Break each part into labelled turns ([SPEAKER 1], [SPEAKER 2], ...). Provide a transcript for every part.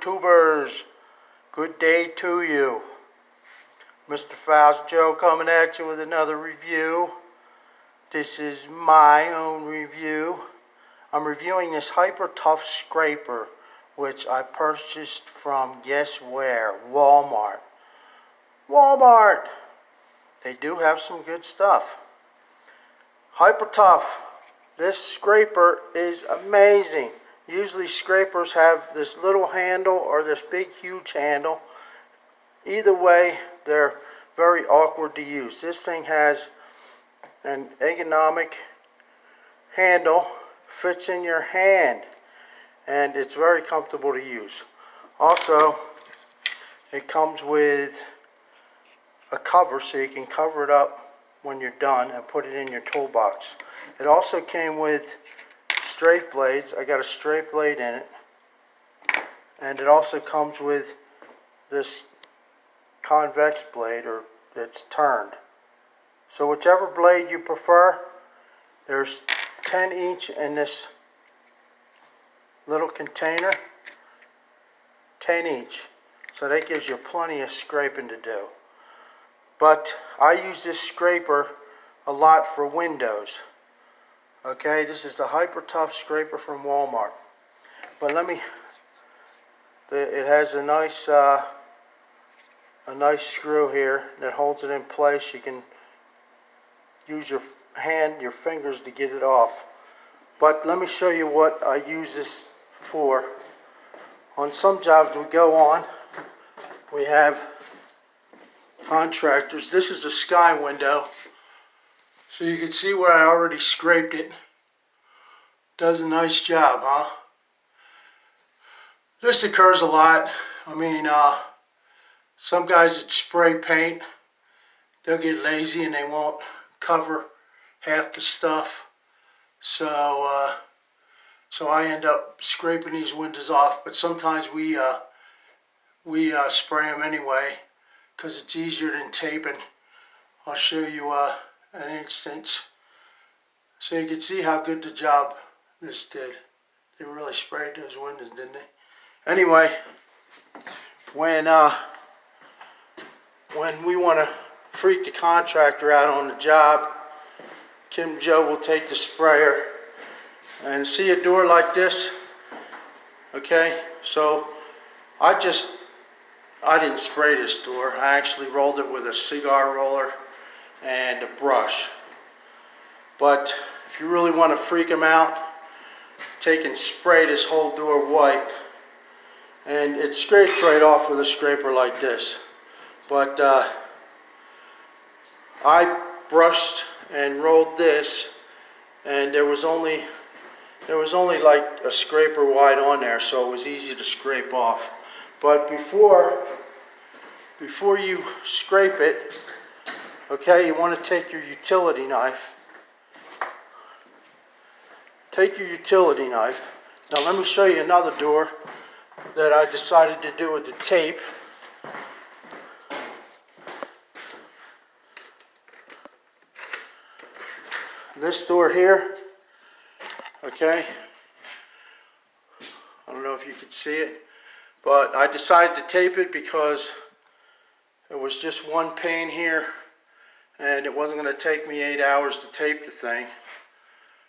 [SPEAKER 1] YouTubers, good day to you. Mr. Faust Joe coming at you with another review. This is my own review. I'm reviewing this Hyper Tough Scraper, which I purchased from, guess where? Walmart. Walmart! They do have some good stuff. Hyper Tough. This scraper is amazing. Usually scrapers have this little handle or this big huge handle. Either way, they're very awkward to use. This thing has an ergonomic handle, fits in your hand, and it's very comfortable to use. Also, it comes with a cover so you can cover it up when you're done and put it in your toolbox. It also came with straight blades. I got a straight blade in it, and it also comes with this convex blade, or it's turned. So whichever blade you prefer, there's 10 each in this little container, 10 each. So that gives you plenty of scraping to do. But I use this scraper a lot for windows. Okay, this is the Hyper Tough Scraper from Walmart. But it has a nice screw here that holds it in place. You can use your fingers to get it off. But let me show you what I use this for. On some jobs we go on, we have contractors. This is a sky window. So you can see where I already scraped it. Does a nice job, huh? This occurs a lot. I mean, some guys that spray paint, they'll get lazy and they won't cover half the stuff. So I end up scraping these windows off. But sometimes we spray them anyway because it's easier than taping. I'll show you an instance so you can see how good the job this did. They really sprayed those windows, didn't they? Anyway, when we want to freak the contractor out on the job, Kim Joe will take the sprayer and see a door like this. Okay, so I didn't spray this door. I actually rolled it with a cigar roller and a brush. But if you really want to freak them out, take and spray this whole door white, and it scrapes right off with a scraper like this. But I brushed and rolled this, and there was only like a scraper wide on there, so it was easy to scrape off. But before you scrape it, okay, you want to take your utility knife. Take your utility knife. Now let me show you another door that I decided to do with the tape. This door here, okay, I don't know if you can see it, but I decided to tape it because it was just one pane here, and it wasn't going to take me 8 hours to tape the thing.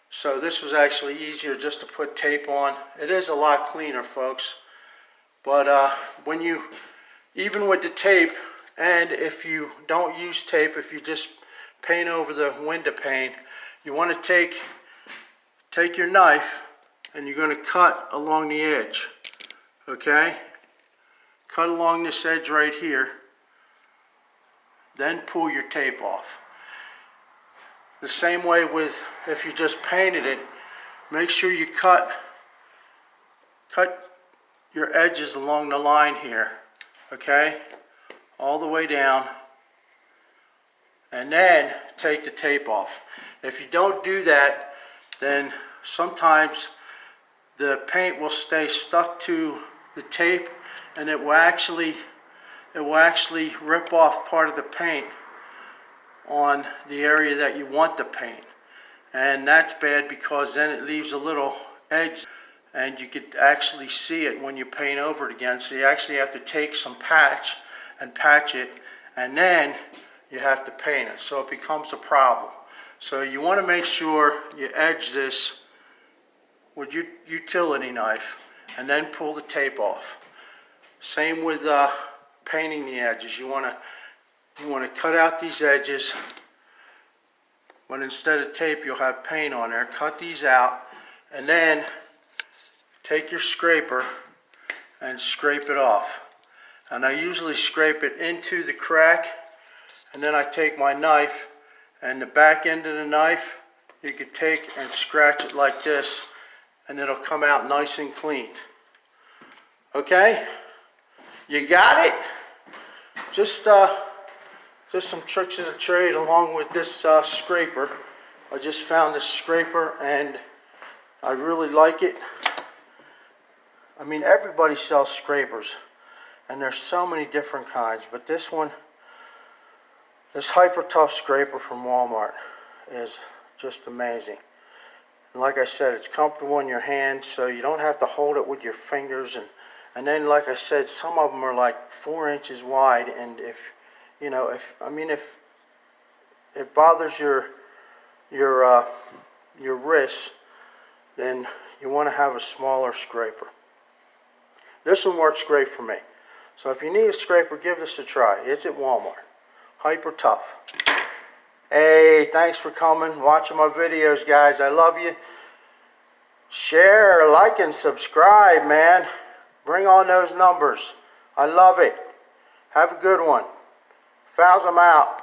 [SPEAKER 1] So this was actually easier just to put tape on. It is a lot cleaner, folks. But even with the tape, and if you don't use tape, if you just paint over the window pane, you want to take your knife and you're going to cut along the edge. Okay? Cut along this edge right here. Then pull your tape off. The same way with if you just painted it, make sure you cut your edges along the line here, okay, all the way down, and then take the tape off. If you don't do that, then sometimes the paint will stay stuck to the tape, and it will actually rip off part of the paint on the area that you want to paint, and that's bad because then it leaves a little edge and you could actually see it when you paint over it again. So you actually have to take some patch and patch it, and then you have to paint it, so it becomes a problem. So you want to make sure you edge this with your utility knife and then pull the tape off. Same with painting the edges. You want to cut out these edges, but instead of tape you'll have paint on there. Cut these out and then take your scraper and scrape it off. And I usually scrape it into the crack, and then I take my knife, and the back end of the knife you could take and scratch it like this, and it'll come out nice and clean. Okay? You got it? Just some tricks of the trade along with this scraper. I just found this scraper and I really like it. I mean, everybody sells scrapers and there's so many different kinds, but this one, this Hyper Tough scraper from Walmart, is just amazing. And like I said, it's comfortable in your hand, so you don't have to hold it with your fingers. And then, like I said, some of them are like 4 inches wide, and if it bothers your wrists, then you want to have a smaller scraper. This one works great for me. So if you need a scraper, give this a try. It's at Walmart. Hyper Tough. Hey, thanks for coming, watching my videos, guys. I love you. Share, like, and subscribe, man. Bring on those numbers. I love it. Have a good one. Fouls, I'm out.